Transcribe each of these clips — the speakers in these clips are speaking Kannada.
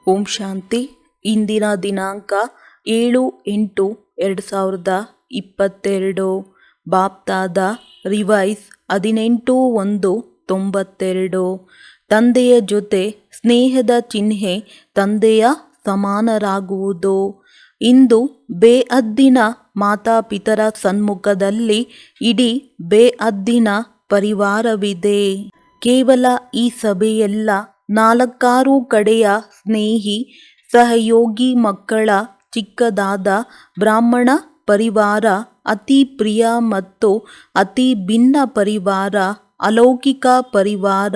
ಓಂ ಶಾಂತಿ. ಇಂದಿನ ದಿನಾಂಕ 7/8/2022. ಬಾಪ್ತಾದ ರಿವೈಸ್ 18/1/92. ತಂದೆಯ ಜೊತೆ ಸ್ನೇಹದ ಚಿಹ್ನೆ ತಂದೆಯ ಸಮಾನರಾಗುವುದು. ಇಂದು ಬೇಅದ್ದಿನ ಮಾತಾಪಿತರ ಸನ್ಮುಖದಲ್ಲಿ ಇಡೀ ಬೇಅದ್ದಿನ ಪರಿವಾರವಿದೆ. ಕೇವಲ ಈ ಸಭೆಯಲ್ಲ, 4 ಕಡೆಯ ಸ್ನೇಹಿ ಸಹಯೋಗಿ ಮಕ್ಕಳ ಚಿಕ್ಕದಾದ ಬ್ರಾಹ್ಮಣ ಪರಿವಾರ, ಅತಿ ಪ್ರಿಯ ಮತ್ತು ಅತಿ ಭಿನ್ನ ಪರಿವಾರ, ಅಲೌಕಿಕ ಪರಿವಾರ,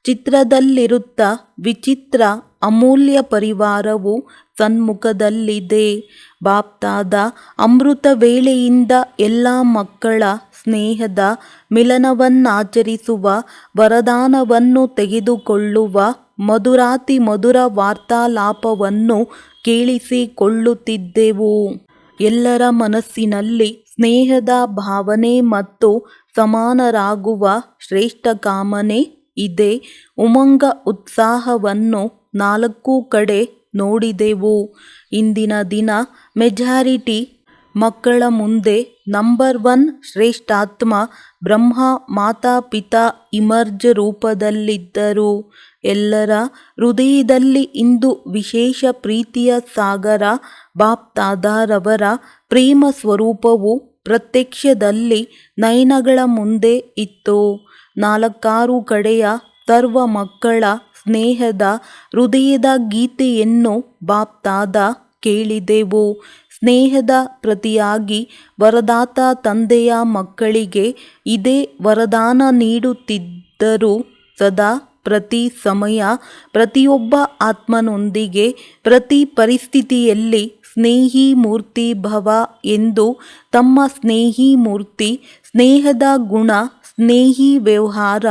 ಚಿತ್ರದಲ್ಲಿರುತ್ತ ವಿಚಿತ್ರ ಅಮೂಲ್ಯ ಪರಿವಾರವು ಸನ್ಮುಖದಲ್ಲಿದೆ. ಬಾಪ್ತಾದ ಅಮೃತ ವೇಳೆಯಿಂದ ಎಲ್ಲ ಮಕ್ಕಳ ಸ್ನೇಹದ ಮಿಲನವನ್ನಾಚರಿಸುವ ವರದಾನವನ್ನು ತೆಗೆದುಕೊಳ್ಳುವ ಮಧುರಾತಿ ಮಧುರ ವಾರ್ತಾಲಾಪವನ್ನು ಕೇಳಿಸಿಕೊಳ್ಳುತ್ತಿದ್ದೆವು. ಎಲ್ಲರ ಮನಸ್ಸಿನಲ್ಲಿ ಸ್ನೇಹದ ಭಾವನೆ ಮತ್ತು ಸಮಾನರಾಗುವ ಶ್ರೇಷ್ಠ ಕಾಮನೆ ಇದೆ. ಉಮಂಗ ಉತ್ಸಾಹವನ್ನು 4 ಕಡೆ ನೋಡಿದೆವು. ಇಂದಿನ ದಿನ ಮೆಜಾರಿಟಿ ಮಕ್ಕಳ ಮುಂದೆ ನಂಬರ್ 1 ಶ್ರೇಷ್ಠಾತ್ಮ ಬ್ರಹ್ಮ ಮಾತಾಪಿತಾ ಇಮರ್ಜ್ ರೂಪದಲ್ಲಿದ್ದರು. ಎಲ್ಲರ ಹೃದಯದಲ್ಲಿ ಇಂದು ವಿಶೇಷ ಪ್ರೀತಿಯ ಸಾಗರ ಬಾಪ್ತಾದರವರ ಪ್ರೇಮ ಸ್ವರೂಪವು ಪ್ರತ್ಯಕ್ಷದಲ್ಲಿ ನಯನಗಳ ಮುಂದೆ ಇತ್ತು. 4 ಕಡೆಯ ಸರ್ವ ಮಕ್ಕಳ ಸ್ನೇಹದ ಹೃದಯದ ಗೀತೆಯನ್ನು ಬಾಪ್ತಾದ ಕೇಳಿದೆವು. ಸ್ನೇಹದ ಪ್ರತಿಯಾಗಿ ವರದಾತ ತಂದೆಯ ಮಕ್ಕಳಿಗೆ ಇದೇ ವರದಾನ ನೀಡುತ್ತಿದ್ದರು. ಸದಾ ಪ್ರತಿ ಸಮಯ ಪ್ರತಿಯೊಬ್ಬ ಆತ್ಮನೊಂದಿಗೆ ಪ್ರತಿ ಪರಿಸ್ಥಿತಿಯಲ್ಲಿ ಸ್ನೇಹಿ ಮೂರ್ತಿ ಭವ ಎಂದು ತಮ್ಮ ಸ್ನೇಹಿ ಮೂರ್ತಿ, ಸ್ನೇಹದ ಗುಣ, ಸ್ನೇಹಿ ವ್ಯವಹಾರ,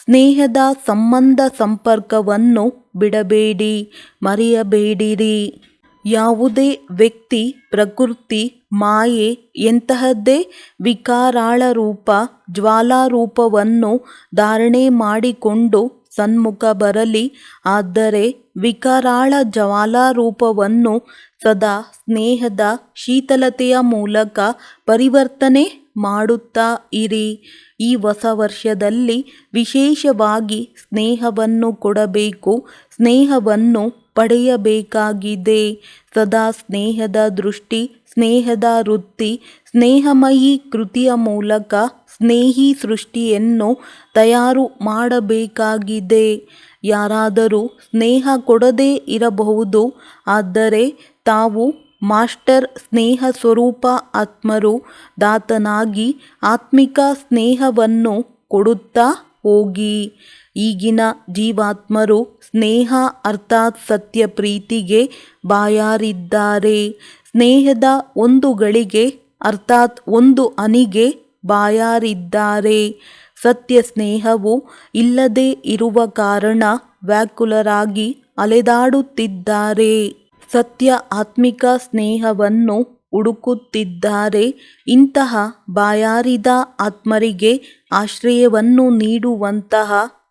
ಸ್ನೇಹದ ಸಂಬಂಧ ಸಂಪರ್ಕವನ್ನು ಬಿಡಬೇಡಿ, ಮರೆಯಬೇಡಿರಿ. ಯಾವುದೇ ವ್ಯಕ್ತಿ, ಪ್ರಕೃತಿ, ಮಾಯೆ ಎಂತಹದ್ದೇ ವಿಕಾರಾಳ ರೂಪ, ಜ್ವಾಲಾರೂಪವನ್ನು ಧಾರಣೆ ಮಾಡಿಕೊಂಡು ಸನ್ಮುಖ ಬರಲಿ. ಆದರೆ ವಿಕಾರಾಳ ಜ್ವಾಲಾರೂಪವನ್ನು ಸದಾ ಸ್ನೇಹದ ಶೀತಲತೆಯ ಮೂಲಕ ಪರಿವರ್ತನೆ ಮಾಡುತ್ತಾ ಇರಿ. ಈ ಹೊಸ ವರ್ಷದಲ್ಲಿ ವಿಶೇಷವಾಗಿ ಸ್ನೇಹವನ್ನು ಕೊಡಬೇಕು, ಸ್ನೇಹವನ್ನು ಪಡೆಯಬೇಕಾಗಿದೆ. ಸದಾ ಸ್ನೇಹದ ದೃಷ್ಟಿ, ಸ್ನೇಹದ ವೃತ್ತಿ, ಸ್ನೇಹಮಯಿ ಕೃತಿಯ ಮೂಲಕ ಸ್ನೇಹಿ ಸೃಷ್ಟಿಯನ್ನು ತಯಾರು ಮಾಡಬೇಕಾಗಿದೆ. ಯಾರಾದರೂ ಸ್ನೇಹ ಕೊಡದೇ ಇರಬಹುದು, ಆದರೆ ತಾವು ಮಾಸ್ಟರ್ ಸ್ನೇಹ ಸ್ವರೂಪ ಆತ್ಮರು, ದಾತನಾಗಿ ಆತ್ಮಿಕ ಸ್ನೇಹವನ್ನು ಕೊಡುತ್ತಾ ಹೋಗಿ. ಈಗಿನ ಜೀವಾತ್ಮರು ಸ್ನೇಹ ಅರ್ಥಾತ್ ಸತ್ಯ ಪ್ರೀತಿಗೆ ಬಾಯಾರಿದ್ದಾರೆ. ಸ್ನೇಹದ ಒಂದು ಗಳಿಗೆ ಅರ್ಥಾತ್ ಒಂದು ಹನಿಗೆ ಬಾಯಾರಿದ್ದಾರೆ. ಸತ್ಯ ಸ್ನೇಹವು ಇಲ್ಲದೆ ಇರುವ ಕಾರಣ ವ್ಯಾಕುಲರಾಗಿ ಅಲೆದಾಡುತ್ತಿದ್ದಾರೆ. ಸತ್ಯ ಆತ್ಮಿಕ ಸ್ನೇಹವನ್ನು ಹುಡುಕುತ್ತಿದ್ದಾರೆ. ಇಂತಹ ಬಾಯಾರಿದ ಆತ್ಮರಿಗೆ ಆಶ್ರಯವನ್ನು ನೀಡುವಂತಹ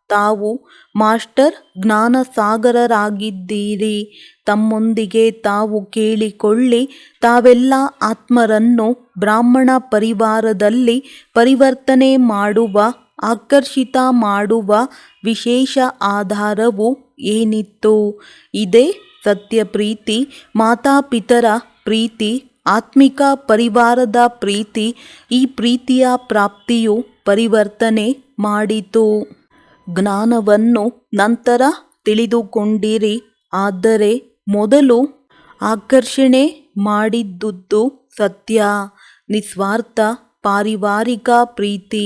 ತಾವು ಮಾಸ್ಟರ್ ಜ್ಞಾನಸಾಗರರಾಗಿದ್ದೀರಿ. ತಮ್ಮೊಂದಿಗೆ ತಾವು ಕೇಳಿಕೊಳ್ಳಿ, ತಾವೆಲ್ಲ ಆತ್ಮರನ್ನು ಬ್ರಾಹ್ಮಣ ಪರಿವಾರದಲ್ಲಿ ಪರಿವರ್ತನೆ ಮಾಡುವ, ಆಕರ್ಷಿತ ಮಾಡುವ ವಿಶೇಷ ಆಧಾರವು ಏನಿತ್ತು? ಇದೇ ಸತ್ಯ ಪ್ರೀತಿ, ಮಾತಾಪಿತರ ಪ್ರೀತಿ, ಆತ್ಮಿಕ ಪರಿವಾರದ ಪ್ರೀತಿ. ಈ ಪ್ರೀತಿಯ ಪ್ರಾಪ್ತಿಯು ಪರಿವರ್ತನೆ ಮಾಡಿತು. ಜ್ಞಾನವನ್ನು ನಂತರ ತಿಳಿದುಕೊಂಡಿರಿ, ಆದರೆ ಮೊದಲು ಆಕರ್ಷಣೆ ಮಾಡಿದ್ದುದು ಸತ್ಯ. ನಿಸ್ವಾರ್ಥ ಪಾರಿವಾರಿಕ ಪ್ರೀತಿ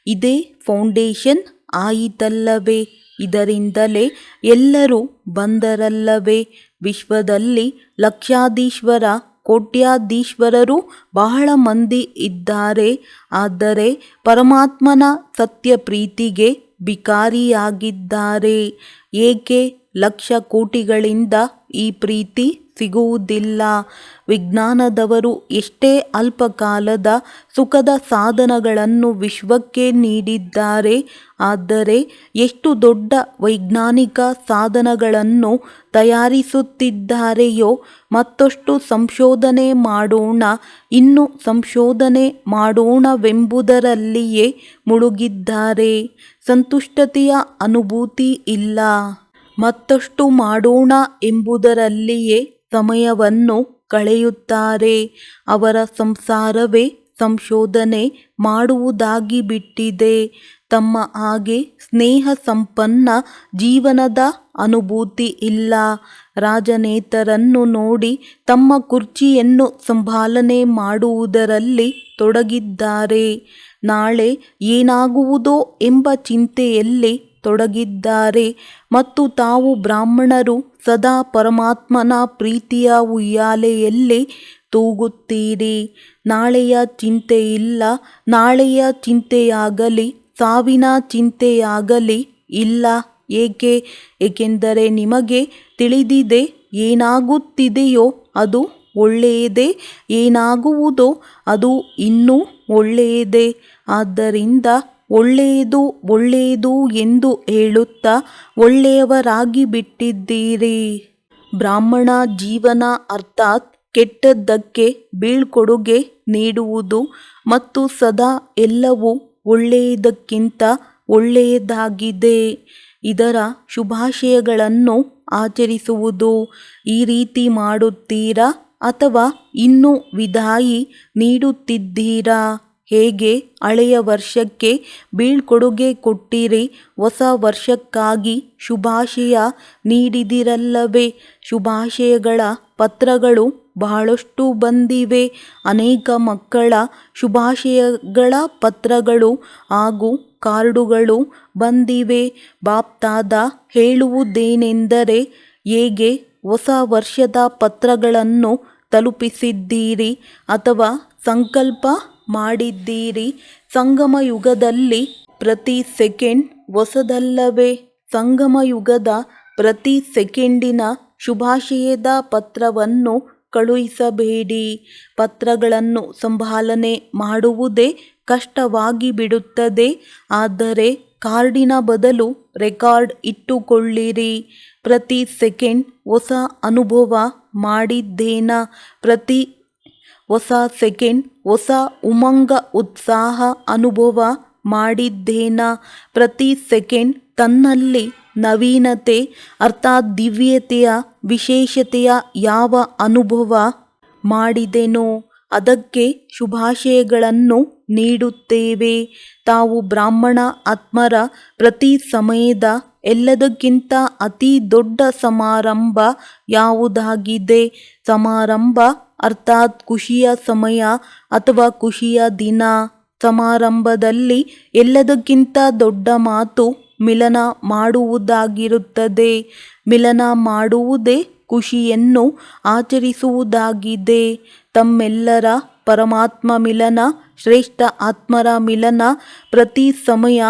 ಇದೇ ಫೌಂಡೇಶನ್ ಆಯಿತಲ್ಲವೇ? ಇದರಿಂದಲೇ ಎಲ್ಲರೂ ಬಂದರಲ್ಲವೇ? ವಿಶ್ವದಲ್ಲಿ ಲಕ್ಷಾಧೀಶ್ವರ, ಕೋಟ್ಯಾಧೀಶ್ವರರು ಬಹಳ ಮಂದಿ ಇದ್ದಾರೆ. ಆದರೆ ಪರಮಾತ್ಮನ ಸತ್ಯ ಪ್ರೀತಿಗೆ ಭಿಕಾರಿಯಾಗಿದ್ದಾರೆ. ಏಕೆ? ಲಕ್ಷ ಕೋಟಿಗಳಿಂದ ಈ ಪ್ರೀತಿ ಸಿಗುವುದಿಲ್ಲ. ವಿಜ್ಞಾನದವರು ಎಷ್ಟೇ ಅಲ್ಪಕಾಲದ ಸುಖದ ಸಾಧನಗಳನ್ನು ವಿಶ್ವಕ್ಕೆ ನೀಡಿದ್ದಾರೆ, ಆದರೆ ಎಷ್ಟು ದೊಡ್ಡ ವೈಜ್ಞಾನಿಕ ಸಾಧನಗಳನ್ನು ತಯಾರಿಸುತ್ತಿದ್ದಾರೆಯೋ. ಮತ್ತಷ್ಟು ಸಂಶೋಧನೆ ಮಾಡೋಣ, ಇನ್ನೂ ಸಂಶೋಧನೆ ಮಾಡೋಣವೆಂಬುದರಲ್ಲಿಯೇ ಮುಳುಗಿದ್ದಾರೆ. ಸಂತುಷ್ಟತೆಯ ಅನುಭೂತಿ ಇಲ್ಲ. ಮತ್ತಷ್ಟು ಮಾಡೋಣ ಎಂಬುದರಲ್ಲಿಯೇ ಸಮಯವನ್ನು ಕಳೆಯುತ್ತಾರೆ. ಅವರ ಸಂಸಾರವೇ ಸಂಶೋಧನೆ ಮಾಡುವುದಾಗಿ ಬಿಟ್ಟಿದೆ. ತಮ್ಮ ಹಾಗೆ ಸ್ನೇಹ ಸಂಪನ್ನ ಜೀವನದ ಅನುಭೂತಿ ಇಲ್ಲ. ರಾಜನೇತರನ್ನು ನೋಡಿ ತಮ್ಮ ಕುರ್ಚಿಯನ್ನು ಸಂಭಾಲನೆ ಮಾಡುವುದರಲ್ಲಿ ತೊಡಗಿದ್ದಾರೆ. ನಾಳೆ ಏನಾಗುವುದೋ ಎಂಬ ಚಿಂತೆಯಲ್ಲಿ ತೊಡಗಿದ್ದಾರೆ. ಮತ್ತು ತಾವು ಬ್ರಾಹ್ಮಣರು ಸದಾ ಪರಮಾತ್ಮನ ಪ್ರೀತಿಯ ಉಯ್ಯಾಲೆಯಲ್ಲಿ ತೂಗುತ್ತೀರಿ. ನಾಳೆಯ ಚಿಂತೆಯಿಲ್ಲ. ನಾಳೆಯ ಚಿಂತೆಯಾಗಲಿ ಸಾವಿನ ಚಿಂತೆಯಾಗಲಿ ಇಲ್ಲ. ಏಕೆ? ಏಕೆಂದರೆ ನಿಮಗೆ ತಿಳಿದಿದೆ, ಏನಾಗುತ್ತಿದೆಯೋ ಅದು ಒಳ್ಳೆಯದೇ, ಏನಾಗುವುದೋ ಅದು ಇನ್ನೂ ಒಳ್ಳೆಯದೇ. ಆದ್ದರಿಂದ ಒಳ್ಳೆಯದು ಒಳ್ಳೆಯದು ಎಂದು ಹೇಳುತ್ತಾ ಒಳ್ಳೆಯವರಾಗಿ ಬಿಟ್ಟಿದ್ದೀರಿ. ಬ್ರಾಹ್ಮಣ ಜೀವನ ಅರ್ಥಾತ್ ಕೆಟ್ಟದ್ದಕ್ಕೆ ಬೀಳ್ಕೊಡುಗೆ ನೀಡುವುದು ಮತ್ತು ಸದಾ ಎಲ್ಲವೂ ಒಳ್ಳೆಯದಕ್ಕಿಂತ ಒಳ್ಳೆಯದಾಗಿದೆ. ಇದರ ಶುಭಾಶಯಗಳನ್ನು ಆಚರಿಸುವುದು. ಈ ರೀತಿ ಮಾಡುತ್ತೀರಾ ಅಥವಾ ಇನ್ನೂ ವಿದಾಯಿ ನೀಡುತ್ತಿದ್ದೀರಾ? ಹೇಗೆ ಹಳೆಯ ವರ್ಷಕ್ಕೆ ಬೀಳ್ಕೊಡುಗೆ ಕೊಟ್ಟಿರಿ, ಹೊಸ ವರ್ಷಕ್ಕಾಗಿ ಶುಭಾಶಯ ನೀಡಿದಿರಲ್ಲವೇ? ಶುಭಾಶಯಗಳ ಪತ್ರಗಳು ಬಹಳಷ್ಟು ಬಂದಿವೆ. ಅನೇಕ ಮಕ್ಕಳ ಶುಭಾಶಯಗಳ ಪತ್ರಗಳು ಹಾಗೂ ಕಾರ್ಡುಗಳು ಬಂದಿವೆ. ಬಾಪ್ದಾದ ಹೇಳುವುದೇನೆಂದರೆ, ಹೇಗೆ ಹೊಸ ವರ್ಷದ ಪತ್ರಗಳನ್ನು ತಲುಪಿಸಿದ್ದೀರಿ ಅಥವಾ ಸಂಕಲ್ಪ ಮಾಡಿದ್ದೀರಿ? ಸಂಗಮ ಯುಗದಲ್ಲಿ ಪ್ರತಿ ಸೆಕೆಂಡ್ ಹೊಸದಲ್ಲವೇ? ಸಂಗಮ ಯುಗದ ಪ್ರತಿ ಸೆಕೆಂಡಿನ ಶುಭಾಶಯದ ಪತ್ರವನ್ನು ಕಳುಹಿಸಬೇಡಿ. ಪತ್ರಗಳನ್ನು ಸಂಭಾಲನೆ ಮಾಡುವುದೇ ಕಷ್ಟವಾಗಿ ಬಿಡುತ್ತದೆ. ಆದರೆ ಕಾರ್ಡಿನ ಬದಲು ರೆಕಾರ್ಡ್ ಇಟ್ಟುಕೊಳ್ಳಿರಿ. ಪ್ರತಿ ಸೆಕೆಂಡ್ ಹೊಸ ಅನುಭವ ಮಾಡಿದ್ದೇನಾ? ಪ್ರತಿ ಹೊಸ ಸೆಕೆಂಡ್ ಹೊಸ ಉಮಂಗ ಉತ್ಸಾಹ ಅನುಭವ ಮಾಡಿದ್ದೇನಾ? ಪ್ರತಿ ಸೆಕೆಂಡ್ ತನ್ನಲ್ಲಿ ನವೀನತೆ ಅರ್ಥಾತ್ ದಿವ್ಯತೆಯ ವಿಶೇಷತೆಯ ಯಾವ ಅನುಭವ ಮಾಡಿದೆನೋ ಅದಕ್ಕೆ ಶುಭಾಶಯಗಳನ್ನು ನೀಡುತ್ತೇವೆ. ತಾವು ಬ್ರಾಹ್ಮಣ ಆತ್ಮರ ಪ್ರತಿ ಸಮಯದ ಎಲ್ಲದಕ್ಕಿಂತ ಅತಿ ದೊಡ್ಡ ಸಮಾರಂಭ ಯಾವುದಾಗಿದೆ? ಸಮಾರಂಭ ಅರ್ಥಾತ್ ಖುಷಿಯ ಸಮಯ ಅಥವಾ ಖುಷಿಯ ದಿನ. ಸಮಾರಂಭದಲ್ಲಿ ಎಲ್ಲದಕ್ಕಿಂತ ದೊಡ್ಡ ಮಾತು ಮಿಲನ ಮಾಡುವುದಾಗಿರುತ್ತದೆ. ಮಿಲನ ಮಾಡುವುದೇ ಖುಷಿಯನ್ನು ಆಚರಿಸುವುದಾಗಿದೆ. ತಮ್ಮೆಲ್ಲರ ಪರಮಾತ್ಮ ಮಿಲನ, ಶ್ರೇಷ್ಠ ಆತ್ಮರ ಮಿಲನ ಪ್ರತಿ ಸಮಯ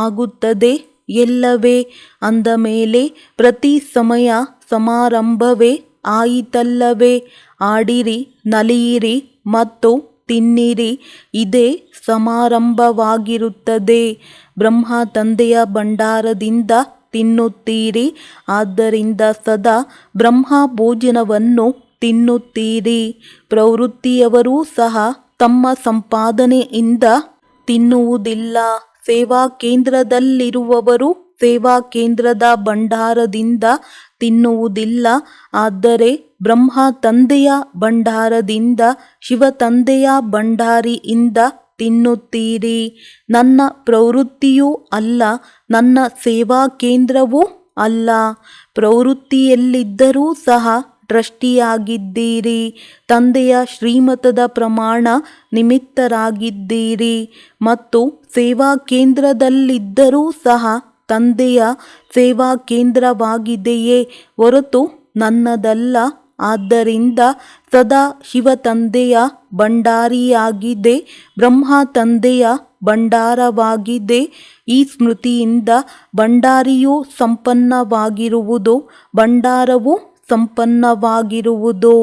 ಆಗುತ್ತದೆ ಎಲ್ಲವೇ? ಅಂದ ಮೇಲೆ ಪ್ರತಿ ಸಮಯ ಸಮಾರಂಭವೇ ಆಯಿತಲ್ಲವೇ? ಆಡಿರಿ, ನಲಿಯಿರಿ ಮತ್ತು ತಿನ್ನಿರಿ, ಇದೇ ಸಮಾರಂಭವಾಗಿರುತ್ತದೆ. ಬ್ರಹ್ಮ ತಂದೆಯ ಭಂಡಾರದಿಂದ ತಿನ್ನುತ್ತೀರಿ. ಆದ್ದರಿಂದ ಸದಾ ಬ್ರಹ್ಮ ಭೋಜನವನ್ನು ತಿನ್ನುತ್ತೀರಿ. ಪ್ರವೃತ್ತಿಯವರೂ ಸಹ ತಮ್ಮ ಸಂಪಾದನೆಯಿಂದ ತಿನ್ನುವುದಿಲ್ಲ. ಸೇವಾ ಕೇಂದ್ರದಲ್ಲಿರುವವರು ಸೇವಾ ಕೇಂದ್ರದ ಭಂಡಾರದಿಂದ ತಿನ್ನುವುದಿಲ್ಲ. ಆದರೆ ಬ್ರಹ್ಮ ತಂದೆಯ ಭಂಡಾರದಿಂದ, ಶಿವ ತಂದೆಯ ಭಂಡಾರಿಯಿಂದ ತಿನ್ನುತ್ತೀರಿ. ನನ್ನ ಪ್ರವೃತ್ತಿಯೂ ಅಲ್ಲ, ನನ್ನ ಸೇವಾ ಕೇಂದ್ರವೂ ಅಲ್ಲ. ಪ್ರವೃತ್ತಿಯಲ್ಲಿದ್ದರೂ ಸಹ ಟ್ರಸ್ಟಿಯಾಗಿದ್ದೀರಿ. ತಂದೆಯ ಶ್ರೀಮತದ ಪ್ರಮಾಣ ನಿಮಿತ್ತರಾಗಿದ್ದೀರಿ. ಮತ್ತು ಸೇವಾ ಕೇಂದ್ರದಲ್ಲಿದ್ದರೂ ಸಹ ತಂದೆಯ ಸೇವಾ ಕೇಂದ್ರವಾಗಿದೆಯೇ ಹೊರತು ನನ್ನದಲ್ಲ. ಆದ್ದರಿಂದ ಸದಾ ಶಿವ ತಂದೆಯ ಭಂಡಾರಿಯಾಗಿದೆ. ಬ್ರಹ್ಮ ತಂದೆಯ ಭಂಡಾರವಾಗಿದೆ. ಈ ಸ್ಮೃತಿಯಿಂದ ಭಂಡಾರಿಯು ಸಂಪನ್ನವಾಗಿರುವುದು, ಭಂಡಾರವು ಸಂಪನ್ನವಾಗಿರುವುದು.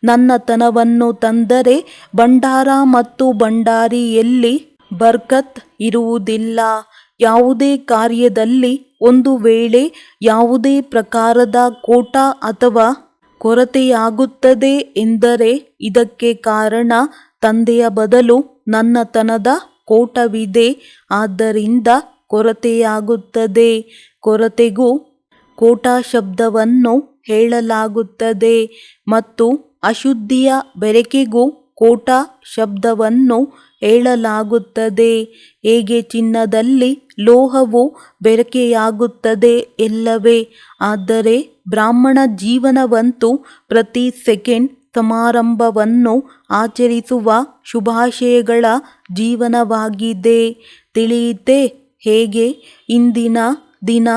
ನನ್ನತನವನ್ನು ತಂದರೆ ಭಂಡಾರ ಮತ್ತು ಭಂಡಾರಿಯಲ್ಲಿ ಬರ್ಕತ್ ಇರುವುದಿಲ್ಲ. ಯಾವುದೇ ಕಾರ್ಯದಲ್ಲಿ ಒಂದು ವೇಳೆ ಯಾವುದೇ ಪ್ರಕಾರದ ಕೋಟ ಅಥವಾ ಕೊರತೆಯಾಗುತ್ತದೆ ಎಂದರೆ ಇದಕ್ಕೆ ಕಾರಣ ತಂದೆಯ ಬದಲು ನನ್ನತನದ ಕೋಟವಿದೆ. ಆದ್ದರಿಂದ ಕೊರತೆಯಾಗುತ್ತದೆ. ಕೊರತೆಗೂ ಕೋಟ ಶಬ್ದವನ್ನು ಹೇಳಲಾಗುತ್ತದೆ ಮತ್ತು ಅಶುದ್ಧಿಯ ಬೆರಕೆಗೂ ಕೋಟ ಶಬ್ದವನ್ನು ಹೇಳಲಾಗುತ್ತದೆ. ಹೇಗೆ ಚಿನ್ನದಲ್ಲಿ ಲೋಹವು ಬೆರಕೆಯಾಗುತ್ತದೆ ಎಲ್ಲವೇ, ಆದರೆ ಬ್ರಾಹ್ಮಣ ಜೀವನವಂತೂ ಪ್ರತಿ ಸೆಕೆಂಡ್ ಸಮಾರಂಭವನ್ನು ಆಚರಿಸುವ ಶುಭಾಶಯಗಳ ಜೀವನವಾಗಿದೆ. ತಿಳಿಯಿತೆ ಹೇಗೆ ಇಂದಿನ ದಿನ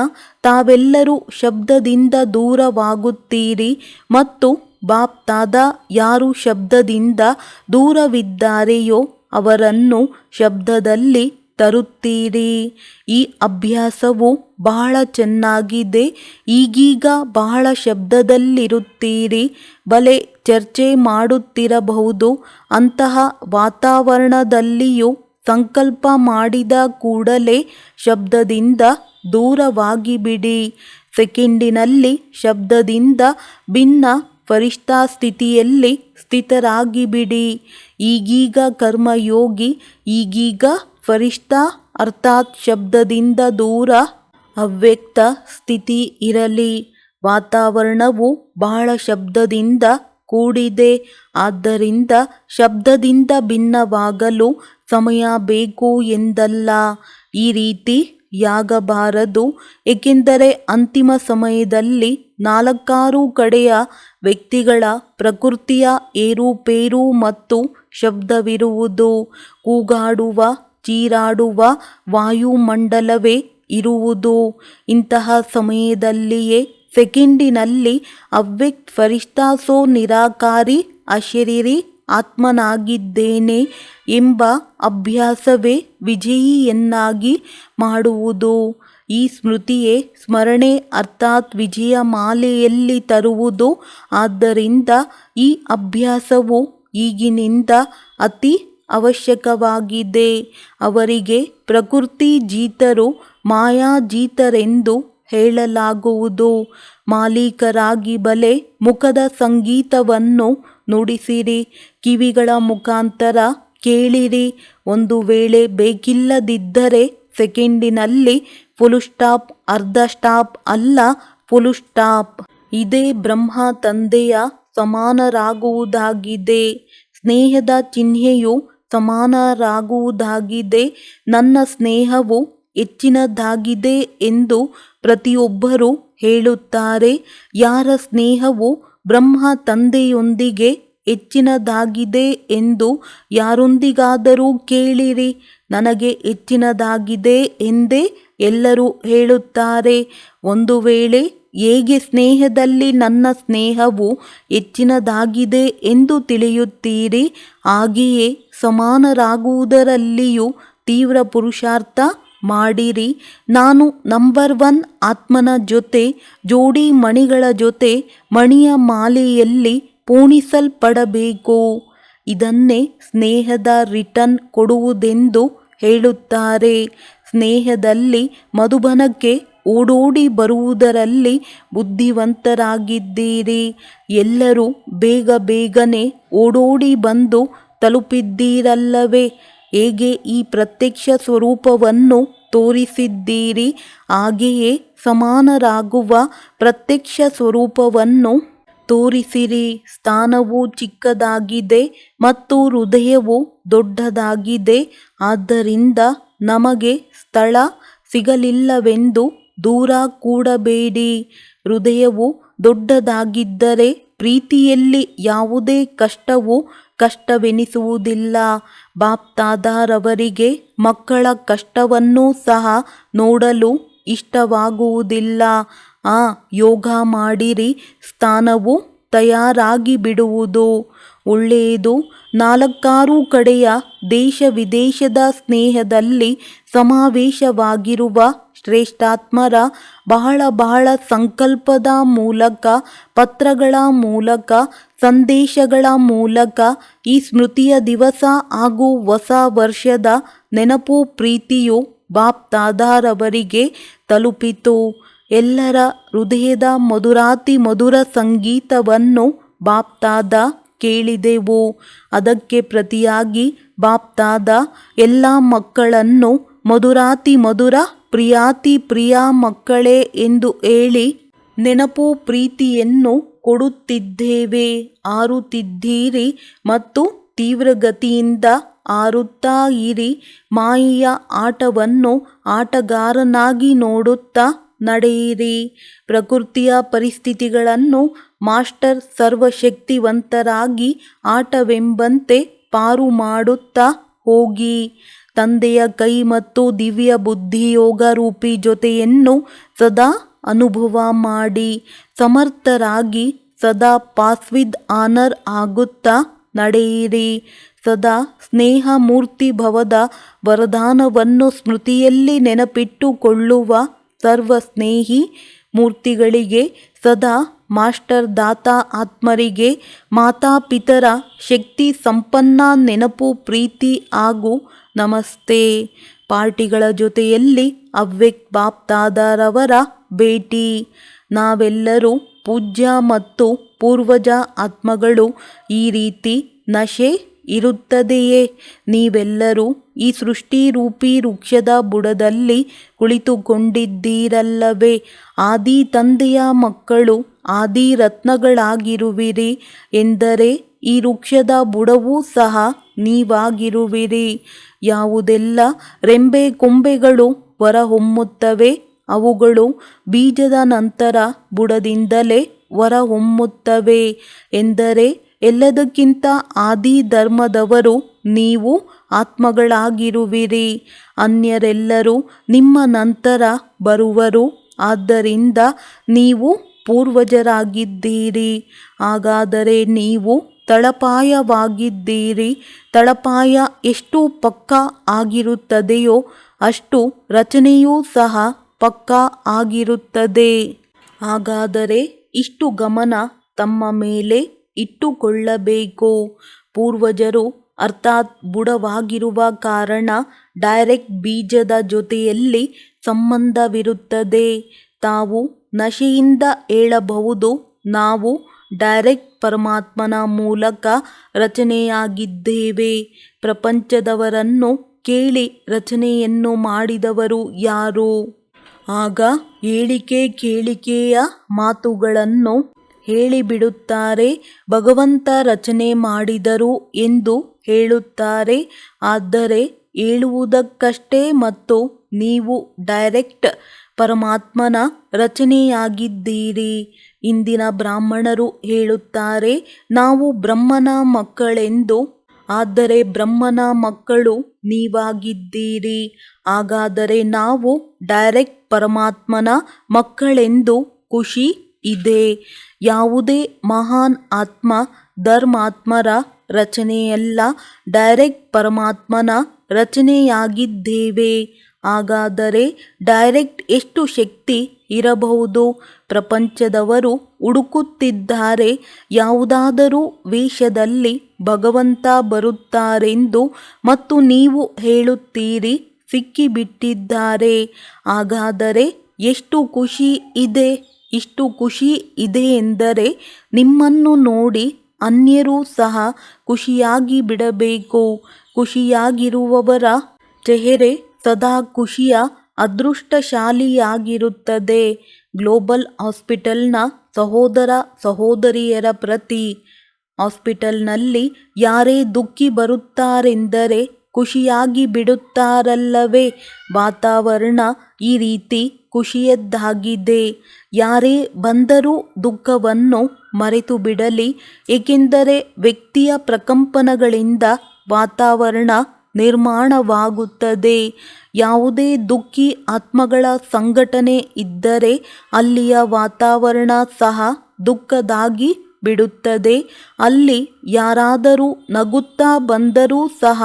ತಾವೆಲ್ಲರೂ ಶಬ್ದದಿಂದ ದೂರವಾಗುತ್ತೀರಿ ಮತ್ತು ಬಾಪ್ ದಾದಾ ಯಾರು ಶಬ್ದದಿಂದ ದೂರವಿದ್ದಾರೆಯೋ ಅವರನ್ನು ಶಬ್ದದಲ್ಲಿ ತರುತ್ತೀರಿ. ಈ ಅಭ್ಯಾಸವು ಬಹಳ ಚೆನ್ನಾಗಿದೆ. ಈಗೀಗ ಬಹಳ ಶಬ್ದದಲ್ಲಿರುತ್ತೀರಿ. ಭಲೆ ಚರ್ಚೆ ಮಾಡುತ್ತಿರಬಹುದು. ಅಂತಹ ವಾತಾವರಣದಲ್ಲಿಯೂ ಸಂಕಲ್ಪ ಮಾಡಿದ ಕೂಡಲೇ ಶಬ್ದದಿಂದ ದೂರವಾಗಿಬಿಡಿ. ಸೆಕೆಂಡಿನಲ್ಲಿ ಶಬ್ದದಿಂದ ಭಿನ್ನ ಫರಿಷ್ಠಾ ಸ್ಥಿತಿಯಲ್ಲಿ ಸ್ಥಿತರಾಗಿಬಿಡಿ. ಈಗೀಗ ಕರ್ಮಯೋಗಿ, ಈಗೀಗ ಫರಿಷ್ಠಾ ಅರ್ಥಾತ್ ಶಬ್ದದಿಂದ ದೂರ ಅವ್ಯಕ್ತ ಸ್ಥಿತಿ ಇರಲಿ. ವಾತಾವರಣವು ಬಹಳ ಶಬ್ದದಿಂದ ಕೂಡಿದೆ. ಆದ್ದರಿಂದ ಶಬ್ದದಿಂದ ಭಿನ್ನವಾಗಲು ಸಮಯ ಬೇಕು ಎಂದಲ್ಲ. ಈ ರೀತಿ ಯಾಗಬಾರದು. ಏಕೆಂದರೆ ಅಂತಿಮ ಸಮಯದಲ್ಲಿ ನಾಲ್ಕಾರು ಕಡೆಯ ವ್ಯಕ್ತಿಗಳ ಪ್ರಕೃತಿಯ ಏರುಪೇರು ಮತ್ತು ಶಬ್ದವಿರುವುದು. ಕೂಗಾಡುವ, ಚೀರಾಡುವ ವಾಯುಮಂಡಲವೇ ಇರುವುದು. ಇಂತಹ ಸಮಯದಲ್ಲಿಯೇ ಸೆಕೆಂಡಿನಲ್ಲಿ ಅವ್ಯಕ್ತ ಫರಿಷ್ಠಾ ಸೋ ನಿರಾಕಾರಿ ಅಶರೀರಿ ಆತ್ಮನಾಗಿದ್ದೇನೆ ಎಂಬ ಅಭ್ಯಾಸವೇ ವಿಜಯಿಯನ್ನಾಗಿ ಮಾಡುವುದು. ಈ ಸ್ಮೃತಿಯೇ ಸ್ಮರಣೆ ಅರ್ಥಾತ್ ವಿಜಯ ಮಾಲೆಯಲ್ಲಿ ತರುವುದು. ಆದ್ದರಿಂದ ಈ ಅಭ್ಯಾಸವು ಈಗಿನಿಂದ ಅತಿ ಅವಶ್ಯಕವಾಗಿದೆ. ಅವರಿಗೆ ಪ್ರಕೃತಿ ಜೀತರು ಮಾಯಾಜೀತರೆಂದು ಹೇಳಲಾಗುವುದು. ಮಾಲೀಕರಾಗಿ ಬಲೆ ಮುಖದ ಸಂಗೀತವನ್ನು ನುಡಿಸಿರಿ, ಕಿವಿಗಳ ಮುಖಾಂತರ ಕೇಳಿರಿ. ಒಂದು ವೇಳೆ ಬೇಕಿಲ್ಲದಿದ್ದರೆ ಸೆಕೆಂಡಿನಲ್ಲಿ ಫುಲ್ ಸ್ಟಾಪ್, ಅರ್ಧ ಸ್ಟಾಪ್ ಅಲ್ಲ, ಫುಲ್ ಸ್ಟಾಪ್. ಇದೇ ಬ್ರಹ್ಮ ತಂದೆಯ ಸಮಾನರಾಗುವುದಾಗಿದೆ. ಸ್ನೇಹದ ಚಿಹ್ನೆಯು ಸಮಾನರಾಗುವುದಾಗಿದೆ. ನನ್ನ ಸ್ನೇಹವು ಹೆಚ್ಚಿನದಾಗಿದೆ ಎಂದು ಪ್ರತಿಯೊಬ್ಬರೂ ಹೇಳುತ್ತಾರೆ. ಯಾರ ಸ್ನೇಹವು ಬ್ರಹ್ಮ ತಂದೆಯೊಂದಿಗೆ ಹೆಚ್ಚಿನದಾಗಿದೆ ಎಂದು ಯಾರೊಂದಿಗಾದರೂ ಕೇಳಿರಿ. ನನಗೆ ಹೆಚ್ಚಿನದಾಗಿದೆ ಎಂದೇ ಎಲ್ಲರೂ ಹೇಳುತ್ತಾರೆ. ಒಂದು ವೇಳೆ ಹೇಗೆ ಸ್ನೇಹದಲ್ಲಿ ನನ್ನ ಸ್ನೇಹವು ಹೆಚ್ಚಿನದಾಗಿದೆ ಎಂದು ತಿಳಿಯುತ್ತೀರಿ, ಹಾಗೆಯೇ ಸಮಾನರಾಗುವುದರಲ್ಲಿಯೂ ತೀವ್ರ ಪುರುಷಾರ್ಥ ಮಾಡಿರಿ. ನಾನು ನಂಬರ್ 1 ಆತ್ಮನ ಜೊತೆ ಜೋಡಿ ಮಣಿಗಳ ಜೊತೆ ಮಣಿಯ ಮಾಲೆಯಲ್ಲಿ ಪೋಣಿಸಲ್ಪಡಬೇಕು. ಇದನ್ನೇ ಸ್ನೇಹದ ರಿಟರ್ನ್ ಕೊಡುವುದೆಂದು ಹೇಳುತ್ತಾರೆ. ಸ್ನೇಹದಲ್ಲಿ ಮಧುಬನಕ್ಕೆ ಓಡೋಡಿ ಬರುವುದರಲ್ಲಿ ಬುದ್ಧಿವಂತರಾಗಿದ್ದೀರಿ. ಎಲ್ಲರೂ ಬೇಗ ಬೇಗನೆ ಓಡೋಡಿ ಬಂದು ತಲುಪಿದ್ದೀರಲ್ಲವೇ. ಹೇಗೆ ಈ ಪ್ರತ್ಯಕ್ಷ ಸ್ವರೂಪವನ್ನು ತೋರಿಸಿದ್ದೀರಿ, ಹಾಗೆಯೇ ಸಮಾನರಾಗುವ ಪ್ರತ್ಯಕ್ಷ ಸ್ವರೂಪವನ್ನು ತೋರಿಸಿರಿ. ಸ್ಥಾನವು ಚಿಕ್ಕದಾಗಿದೆ ಮತ್ತು ಹೃದಯವು ದೊಡ್ಡದಾಗಿದೆ. ಆದ್ದರಿಂದ ನಮಗೆ ಸ್ಥಳ ಸಿಗಲಿಲ್ಲವೆಂದು ದೂರ ಕೂಡಬೇಡಿ. ಹೃದಯವು ದೊಡ್ಡದಾಗಿದ್ದರೆ ಪ್ರೀತಿಯಲ್ಲಿ ಯಾವುದೇ ಕಷ್ಟವು ಕಷ್ಟವೆನಿಸುವುದಿಲ್ಲ. ಬಾಪ್ ದಾದಾರವರಿಗೆ ಮಕ್ಕಳ ಕಷ್ಟವನ್ನೂ ಸಹ ನೋಡಲು ಇಷ್ಟವಾಗುವುದಿಲ್ಲ. ಯೋಗ ಮಾಡಿರಿ, ಸ್ಥಾನವು ತಯಾರಾಗಿ ಬಿಡುವುದು. ಒಳ್ಳೆಯದು. ನಾಲ್ಕಾರು ಕಡೆಯ ದೇಶ ವಿದೇಶದ ಸ್ನೇಹದಲ್ಲಿ ಸಮಾವೇಶವಾಗಿರುವ ಶ್ರೇಷ್ಠಾತ್ಮರ ಬಹಳ ಸಂಕಲ್ಪದ ಮೂಲಕ, ಪತ್ರಗಳ ಮೂಲಕ, ಸಂದೇಶಗಳ ಮೂಲಕ ಈ ಸ್ಮೃತಿಯ ದಿವಸ ಹಾಗೂ ಹೊಸ ವರ್ಷದ ನೆನಪು ಪ್ರೀತಿಯು ಬಾಪ್ ದಾದಾರವರಿಗೆ ತಲುಪಿತು. ಎಲ್ಲರ ಹೃದಯದ ಮಧುರಾತಿ ಮಧುರ ಸಂಗೀತವನ್ನು ಬಾಪ್ ದಾದಾ ಕೇಳಿದೆವು. ಅದಕ್ಕೆ ಪ್ರತಿಯಾಗಿ ಬಾಪ್ ದಾದಾ ಎಲ್ಲ ಮಕ್ಕಳನ್ನು ಮಧುರಾತಿ ಮಧುರ, ಪ್ರಿಯಾತಿ ಪ್ರಿಯ ಮಕ್ಕಳೇ ಎಂದು ಹೇಳಿ ನೆನಪು ಪ್ರೀತಿಯನ್ನು ಕೊಡುತ್ತಿದ್ದೇವೆ. ಹಾರುತ್ತಿದ್ದೀರಿ ಮತ್ತು ತೀವ್ರಗತಿಯಿಂದ ಹಾರುತ್ತಾ ಇರಿ. ಮಾಯೆಯ ಆಟವನ್ನು ಆಟಗಾರನಾಗಿ ನೋಡುತ್ತಾ ನಡೆಯಿರಿ. ಪ್ರಕೃತಿಯ ಪರಿಸ್ಥಿತಿಗಳನ್ನು ಮಾಸ್ಟರ್ ಸರ್ವಶಕ್ತಿವಂತರಾಗಿ ಆಟವೆಂಬಂತೆ ಪಾರು ಮಾಡುತ್ತಾ ಹೋಗಿ. ತಂದೆಯ ಕೈ ಮತ್ತು ದಿವ್ಯ ಬುದ್ಧಿಯೋಗ ರೂಪಿ ಜೊತೆಯನ್ನು ಸದಾ ಅನುಭವ ಮಾಡಿ ಸಮರ್ಥರಾಗಿ ಸದಾ ಪಾಸ್ ವಿದ್ ಆನರ್ ಆಗುತ್ತಾ ನಡೆಯಿರಿ. ಸದಾ ಸ್ನೇಹ ಮೂರ್ತಿ ಭವದ ವರದಾನವನ್ನು ಸ್ಮೃತಿಯಲ್ಲಿ ನೆನಪಿಟ್ಟುಕೊಳ್ಳುವ ಸರ್ವ ಸ್ನೇಹಿ ಮೂರ್ತಿಗಳಿಗೆ, ಸದಾ ಮಾಸ್ಟರ್ ದಾತಾ ಆತ್ಮರಿಗೆ, ಮಾತಾಪಿತರ ಶಕ್ತಿ ಸಂಪನ್ನ ನೆನಪು ಪ್ರೀತಿ ಹಾಗೂ ನಮಸ್ತೆ. ಪಾರ್ಟಿಗಳ ಜೊತೆಯಲ್ಲಿ ಅವ್ಯಕ್ತ ಬಾಪ್ ದಾದಾರವರ ಭೇಟಿ. ನಾವೆಲ್ಲರೂ ಪೂಜ್ಯ ಮತ್ತು ಪೂರ್ವಜ ಆತ್ಮಗಳು. ಈ ರೀತಿ ನಶೆ ಇರುತ್ತದೆಯೇ? ನೀವೆಲ್ಲರೂ ಈ ಸೃಷ್ಟಿರೂಪಿ ವೃಕ್ಷದ ಬುಡದಲ್ಲಿ ಕುಳಿತುಕೊಂಡಿದ್ದೀರಲ್ಲವೇ? ಆದಿ ತಂದೆಯ ಮಕ್ಕಳು ಆದಿ ರತ್ನಗಳಾಗಿರುವಿರಿ ಎಂದರೆ ಈ ವೃಕ್ಷದ ಬುಡವೂ ಸಹ ನೀವಾಗಿರುವಿರಿ. ಯಾವುದೆಲ್ಲ ರೆಂಬೆ ಕೊಂಬೆಗಳು ಹೊರಹೊಮ್ಮುತ್ತವೆ ಅವುಗಳು ಬೀಜದ ನಂತರ ಬುಡದಿಂದಲೇ ಹೊರಹೊಮ್ಮುತ್ತವೆ ಎಂದರೆ ಎಲ್ಲದಕ್ಕಿಂತ ಆದಿ ಧರ್ಮದವರು ನೀವು ಆತ್ಮಗಳಾಗಿರುವಿರಿ. ಅನ್ಯರೆಲ್ಲರೂ ನಿಮ್ಮ ನಂತರ ಬರುವರು. ಆದ್ದರಿಂದ ನೀವು ಪೂರ್ವಜರಾಗಿದ್ದೀರಿ. ಹಾಗಾದರೆ ನೀವು ತಳಪಾಯವಾಗಿದ್ದೀರಿ. ತಳಪಾಯ ಎಷ್ಟು ಪಕ್ಕಾ ಆಗಿರುತ್ತದೆಯೋ ಅಷ್ಟು ರಚನೆಯೂ ಸಹ ಪಕ್ಕಾ ಆಗಿರುತ್ತದೆ. ಹಾಗಾದರೆ ಇಷ್ಟು ಗಮನ ತಮ್ಮ ಮೇಲೆ ಇಟ್ಟುಕೊಳ್ಳಬೇಕು. ಪೂರ್ವಜರು ಅರ್ಥಾತ್ ಬುಡವಾಗಿರುವ ಕಾರಣ ಡೈರೆಕ್ಟ್ ಬೀಜದ ಜೊತೆಯಲ್ಲಿ ಸಂಬಂಧವಿರುತ್ತದೆ. ತಾವು ನಶೆಯಿಂದ ಹೇಳಬಹುದು, ನಾವು ಡೈರೆಕ್ಟ್ ಪರಮಾತ್ಮನ ಮೂಲಕ ರಚನೆಯಾಗಿದ್ದೇವೆ. ಪ್ರಪಂಚದವರನ್ನು ಕೇಳಿ ರಚನೆಯನ್ನು ಮಾಡಿದವರು ಯಾರು? ಆಗ ಹೇಳಿಕೆ ಕೇಳಿಕೆಯ ಮಾತುಗಳನ್ನು ಹೇಳಿಬಿಡುತ್ತಾರೆ. ಭಗವಂತ ರಚನೆ ಮಾಡಿದರು ಎಂದು ಹೇಳುತ್ತಾರೆ. ಆದರೆ ಹೇಳುವುದಕ್ಕಷ್ಟೇ ಮತ್ತು ನೀವು ಡೈರೆಕ್ಟ್ ಪರಮಾತ್ಮನ ರಚನೆಯಾಗಿದ್ದೀರಿ. ಇಂದಿನ ಬ್ರಾಹ್ಮಣರು ಹೇಳುತ್ತಾರೆ, ನಾವು ಬ್ರಹ್ಮನ ಮಕ್ಕಳೆಂದು. ಆದರೆ ಬ್ರಹ್ಮನ ಮಕ್ಕಳು ನೀವಾಗಿದ್ದೀರಿ. ಹಾಗಾದರೆ ನಾವು ಡೈರೆಕ್ಟ್ ಪರಮಾತ್ಮನ ಮಕ್ಕಳೆಂದು ಖುಷಿ ಇದೆ. ಯಾವುದೇ ಮಹಾನ್ ಆತ್ಮ ಧರ್ಮಾತ್ಮರ ರಚನೆಯಲ್ಲ, ಡೈರೆಕ್ಟ್ ಪರಮಾತ್ಮನ ರಚನೆಯಾಗಿದ್ದೇವೆ. ಹಾಗಾದರೆ ಡೈರೆಕ್ಟ್ ಎಷ್ಟು ಶಕ್ತಿ ಇರಬಹುದು? ಪ್ರಪಂಚದವರು ಹುಡುಕುತ್ತಿದ್ದಾರೆ, ಯಾವುದಾದರೂ ವೇಷದಲ್ಲಿ ಭಗವಂತ ಬರುತ್ತಾರೆಂದು ಮತ್ತು ನೀವು ಹೇಳುತ್ತೀರಿ ಸಿಕ್ಕಿಬಿಟ್ಟಿದ್ದಾರೆ. ಹಾಗಾದರೆ ಎಷ್ಟು ಖುಷಿ ಇದೆ? ಇಷ್ಟು ಖುಷಿ ಇದೆ ಎಂದರೆ ನಿಮ್ಮನ್ನು ನೋಡಿ ಅನ್ಯರೂ ಸಹ ಖುಷಿಯಾಗಿ ಬಿಡಬೇಕು. ಖುಷಿಯಾಗಿರುವವರ ಚೆಹರೆ ಸದಾ ಖುಷಿಯ ಅದೃಷ್ಟಶಾಲಿಯಾಗಿರುತ್ತದೆ. ಗ್ಲೋಬಲ್ ಹಾಸ್ಪಿಟಲ್ನ ಸಹೋದರ ಸಹೋದರಿಯರ ಪ್ರತಿ. ಹಾಸ್ಪಿಟಲ್ನಲ್ಲಿ ಯಾರೇ ದುಃಖಿ ಬರುತ್ತಾರೆಂದರೆ ಖುಷಿಯಾಗಿ ಬಿಡುತ್ತಾರಲ್ಲವೇ? ವಾತಾವರಣ ಈ ರೀತಿ ಖುಷಿಯದ್ದಾಗಿದೆ. ಯಾರೇ ಬಂದರೂ ದುಃಖವನ್ನು ಮರೆತು ಬಿಡಲಿ, ಏಕೆಂದರೆ ವ್ಯಕ್ತಿಯ ಪ್ರಕಂಪನಗಳಿಂದ ವಾತಾವರಣ ನಿರ್ಮಾಣವಾಗುತ್ತದೆ. ಯಾವುದೇ ದುಃಖಿ ಆತ್ಮಗಳ ಸಂಘಟನೆ ಇದ್ದರೆ ಅಲ್ಲಿಯ ವಾತಾವರಣ ಸಹ ದುಃಖದಾಗಿ ಬಿಡುತ್ತದೆ. ಅಲ್ಲಿ ಯಾರಾದರೂ ನಗುತ್ತಾ ಬಂದರೂ ಸಹ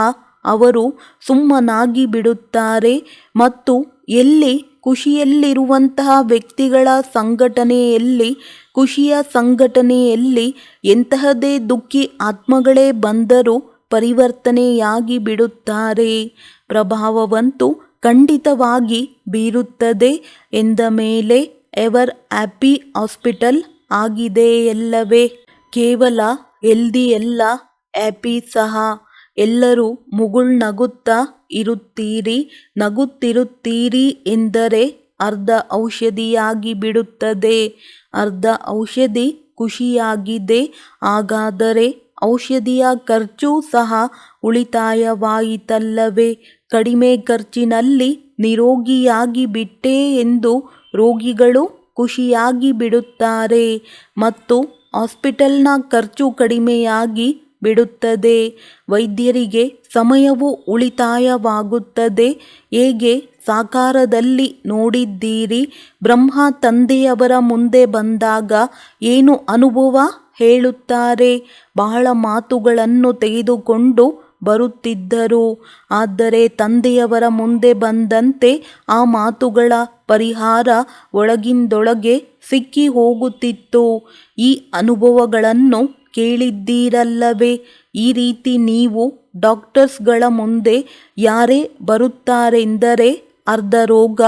ಅವರು ಸುಮ್ಮನಾಗಿ ಬಿಡುತ್ತಾರೆ. ಮತ್ತು ಎಲ್ಲಿ ಖುಷಿಯಲ್ಲಿರುವಂತಹ ವ್ಯಕ್ತಿಗಳ ಸಂಘಟನೆಯಲ್ಲಿ, ಖುಷಿಯ ಸಂಘಟನೆಯಲ್ಲಿ ಎಂತಹದೇ ದುಃಖಿ ಆತ್ಮಗಳೇ ಬಂದರೂ ಪರಿವರ್ತನೆಯಾಗಿ ಬಿಡುತ್ತಾರೆ. ಪ್ರಭಾವವಂತೂ ಖಂಡಿತವಾಗಿ ಬೀರುತ್ತದೆ ಎಂದ ಮೇಲೆ ಎವರ್ ಹ್ಯಾಪಿ ಹಾಸ್ಪಿಟಲ್ ಆಗಿದೆಯಲ್ಲವೇ? ಕೇವಲ ಹೆಲ್ದಿಯಲ್ಲ, ಹ್ಯಾಪಿ ಸಹ. ಎಲ್ಲರೂ ಮುಗುಳ್ನಗುತ್ತಾ ಇರುತ್ತೀರಿ. ನಗುತ್ತಿರುತ್ತೀರಿ ಎಂದರೆ ಅರ್ಧ ಔಷಧಿಯಾಗಿ ಬಿಡುತ್ತದೆ. ಅರ್ಧ ಔಷಧಿ ಖುಷಿಯಾಗಿದೆ. ಹಾಗಾದರೆ ಔಷಧಿಯ ಖರ್ಚು ಸಹ ಉಳಿತಾಯವಾಯಿತಲ್ಲವೇ? ಕಡಿಮೆ ಖರ್ಚಿನಲ್ಲಿ ನಿರೋಗಿಯಾಗಿ ಬಿಟ್ಟೆ ಎಂದು ರೋಗಿಗಳು ಖುಷಿಯಾಗಿ ಬಿಡುತ್ತಾರೆ ಮತ್ತು ಹಾಸ್ಪಿಟಲ್ನ ಖರ್ಚು ಕಡಿಮೆಯಾಗಿ ಬಿಡುತ್ತದೆ. ವೈದ್ಯರಿಗೆ ಸಮಯವೂ ಉಳಿತಾಯವಾಗುತ್ತದೆ. ಹೇಗೆ ಸಾಕಾರದಲ್ಲಿ ನೋಡಿದ್ದೀರಿ? ಬ್ರಹ್ಮ ತಂದೆಯವರ ಮುಂದೆ ಬಂದಾಗ ಏನು ಅನುಭವ ಹೇಳುತ್ತಾರೆ? ಬಹಳ ಮಾತುಗಳನ್ನು ತೆಗೆದುಕೊಂಡು ಬರುತ್ತಿದ್ದರು. ಆದರೆ ತಂದೆಯವರ ಮುಂದೆ ಬಂದಂತೆ ಆ ಮಾತುಗಳ ಪರಿಹಾರ ಒಳಗಿಂದೊಳಗೆ ಸಿಕ್ಕಿ ಹೋಗುತ್ತಿತ್ತು. ಈ ಅನುಭವಗಳನ್ನು ಕೇಳಿದ್ದೀರಲ್ಲವೇ? ಈ ರೀತಿ ನೀವು ಡಾಕ್ಟರ್ಸ್ಗಳ ಮುಂದೆ ಯಾರೇ ಬರುತ್ತಾರೆಂದರೆ ಅರ್ಧ ರೋಗ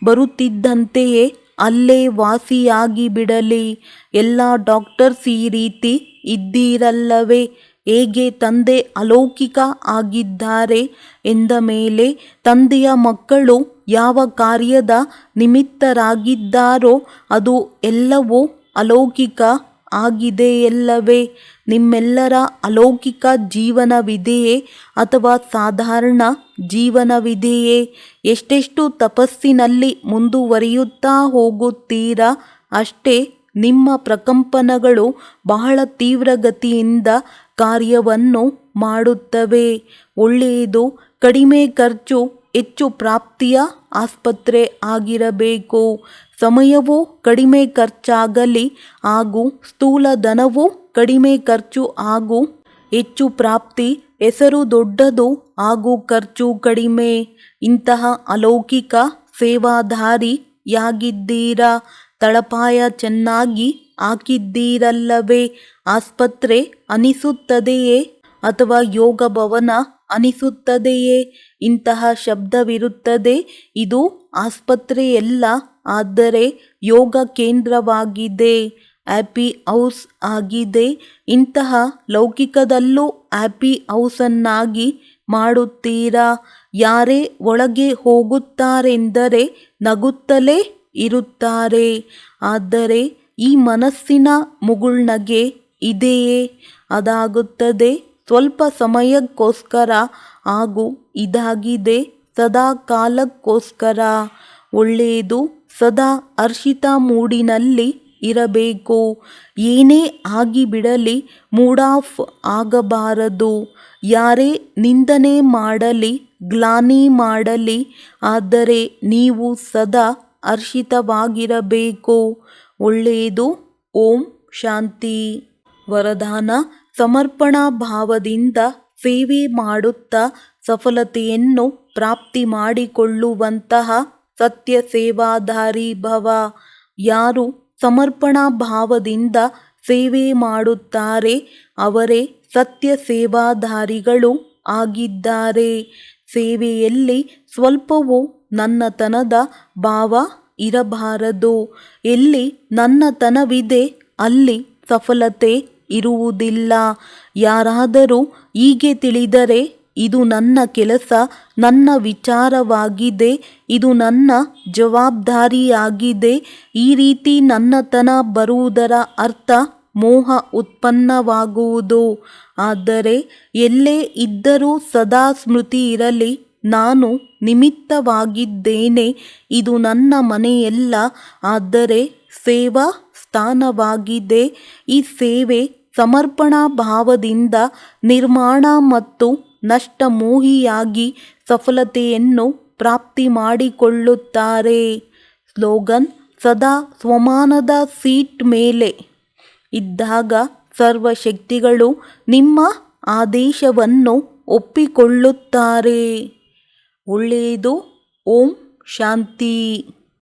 ಬರುತ್ತಿದ್ದಂತೆಯೇ ಅಲ್ಲೇ ವಾಸಿಯಾಗಿ ಬಿಡಲಿ. ಎಲ್ಲ ಡಾಕ್ಟರ್ಸ್ ಈ ರೀತಿ ಇದ್ದೀರಲ್ಲವೇ? ಹೇಗೆ ತಂದೆ ಅಲೌಕಿಕ ಆಗಿದ್ದಾರೆ ಎಂದ ಮೇಲೆ ತಂದೆಯ ಮಕ್ಕಳು ಯಾವ ಕಾರ್ಯದ ನಿಮಿತ್ತರಾಗಿದ್ದಾರೋ ಅದು ಎಲ್ಲವೂ ಅಲೌಕಿಕ ಆಗಿದೆಯಲ್ಲವೇ? ನಿಮ್ಮೆಲ್ಲರ ಅಲೌಕಿಕ ಜೀವನವಿದೆಯೇ ಅಥವಾ ಸಾಧಾರಣ ಜೀವನವಿದೆಯೇ? ಎಷ್ಟೆಷ್ಟು ತಪಸ್ಸಿನಲ್ಲಿ ಮುಂದುವರಿಯುತ್ತಾ ಹೋಗುತ್ತೀರಾ ಅಷ್ಟೇ ನಿಮ್ಮ ಪ್ರಕಂಪನಗಳು ಬಹಳ ತೀವ್ರಗತಿಯಿಂದ ಕಾರ್ಯವನ್ನು ಮಾಡುತ್ತವೆ. ಒಳ್ಳೆಯದು. ಕಡಿಮೆ ಖರ್ಚು ಹೆಚ್ಚು ಪ್ರಾಪ್ತಿಯ ಆಸ್ಪತ್ರೆ ಆಗಿರಬೇಕು. ಸಮಯವೂ ಕಡಿಮೆ ಖರ್ಚಾಗಲಿ ಹಾಗೂ ಸ್ಥೂಲ ಧನವೂ ಕಡಿಮೆ ಖರ್ಚು ಹಾಗೂ ಹೆಚ್ಚು ಪ್ರಾಪ್ತಿ. ಹೆಸರು ದೊಡ್ಡದು ಹಾಗೂ ಖರ್ಚು ಕಡಿಮೆ. ಇಂತಹ ಅಲೌಕಿಕ ಸೇವಾಧಾರಿಯಾಗಿದ್ದೀರಾ? ತಳಪಾಯ ಚೆನ್ನಾಗಿ ಹಾಕಿದ್ದೀರಲ್ಲವೇ? ಆಸ್ಪತ್ರೆ ಅನಿಸುತ್ತದೆಯೇ ಅಥವಾ ಯೋಗ ಭವನ ಅನಿಸುತ್ತದೆಯೇ? ಇಂತಹ ಶಬ್ದವಿರುತ್ತದೆ. ಇದು ಆಸ್ಪತ್ರೆಯಲ್ಲ, ಆದರೆ ಯೋಗ ಕೇಂದ್ರವಾಗಿದೆ, ಹ್ಯಾಪಿ ಹೌಸ್ ಆಗಿದೆ. ಇಂತಹ ಲೌಕಿಕದಲ್ಲೂ ಹ್ಯಾಪಿ ಹೌಸನ್ನಾಗಿ ಮಾಡುತ್ತೀರಾ? ಯಾರೇ ಒಳಗೆ ಹೋಗುತ್ತಾರೆಂದರೆ ನಗುತ್ತಲೇ ಇರುತ್ತಾರೆ. ಆದರೆ ಈ ಮನಸ್ಸಿನ ಮುಗುಳ್ನಗೆ ಇದೆಯೇ? ಅದಾಗುತ್ತದೆ ಸ್ವಲ್ಪ ಸಮಯಕ್ಕೋಸ್ಕರ ಹಾಗೂ ಇದಾಗಿದೆ ಸದಾ ಕಾಲಕ್ಕೋಸ್ಕರ. ಒಳ್ಳೆಯದು. ಸದಾ ಹರ್ಷಿತ ಮೂಡಿನಲ್ಲಿ ಇರಬೇಕು. ಏನೇ ಆಗಿಬಿಡಲಿ ಮೂಡ್ ಆಫ್ ಆಗಬಾರದು. ಯಾರೇ ನಿಂದನೆ ಮಾಡಲಿ, ಗ್ಲಾನಿ ಮಾಡಲಿ, ಆದರೆ ನೀವು ಸದಾ ಹರ್ಷಿತವಾಗಿರಬೇಕು. ಒಳ್ಳೆಯದು. ಓಂ ಶಾಂತಿ. ವರದಾನ: ಸಮರ್ಪಣಾ ಭಾವದಿಂದ ಸೇವೆ ಮಾಡುತ್ತಾ ಸಫಲತೆಯನ್ನು ಪ್ರಾಪ್ತಿ ಮಾಡಿಕೊಳ್ಳುವಂತಹ ಸತ್ಯ ಸೇವಾಧಾರಿ ಭವ. ಯಾರು ಸಮರ್ಪಣಾ ಭಾವದಿಂದ ಸೇವೆ ಮಾಡುತ್ತಾರೆ ಅವರೇ ಸತ್ಯ ಸೇವಾಧಾರಿಗಳು ಆಗಿದ್ದಾರೆ. ಸೇವೆಯಲ್ಲಿ ಸ್ವಲ್ಪವೂ ನನ್ನತನದ ಭಾವ ಇರಬಾರದು. ಎಲ್ಲಿ ನನ್ನತನವಿದೆ ಅಲ್ಲಿ ಸಫಲತೆ ಇರುವುದಿಲ್ಲ. ಯಾರಾದರೂ ಹೀಗೆ ತಿಳಿದರೆ ಇದು ನನ್ನ ಕೆಲಸ, ನನ್ನ ವಿಚಾರವಾಗಿದೆ, ಇದು ನನ್ನ ಜವಾಬ್ದಾರಿಯಾಗಿದೆ. ಈ ರೀತಿ ನನ್ನತನ ಬರುವುದರ ಅರ್ಥ ಮೋಹ ಉತ್ಪನ್ನವಾಗುವುದು. ಆದರೆ ಎಲ್ಲೇ ಇದ್ದರೂ ಸದಾ ಸ್ಮೃತಿ ಇರಲಿ, ನಾನು ನಿಮಿತ್ತವಾಗಿದ್ದೇನೆ. ಇದು ನನ್ನ ಮನೆಯಲ್ಲ, ಆದರೆ ಸೇವಾ ಸ್ಥಾನವಾಗಿದೆ. ಈ ಸೇವೆ ಸಮರ್ಪಣಾ ಭಾವದಿಂದ ನಿರ್ಮಾಣ ಮತ್ತು ನಷ್ಟಮೋಹಿಯಾಗಿ ಸಫಲತೆಯನ್ನು ಪ್ರಾಪ್ತಿ ಮಾಡಿಕೊಳ್ಳುತ್ತಾರೆ. ಸ್ಲೋಗನ್: ಸದಾ ಸ್ವಮಾನದ ಸೀಟ್ ಮೇಲೆ ಇದ್ದಾಗ ಸರ್ವಶಕ್ತಿಗಳು ನಿಮ್ಮ ಆದೇಶವನ್ನು ಒಪ್ಪಿಕೊಳ್ಳುತ್ತಾರೆ. ಒಳ್ಳೆಯದು. ಓಂ ಶಾಂತಿ.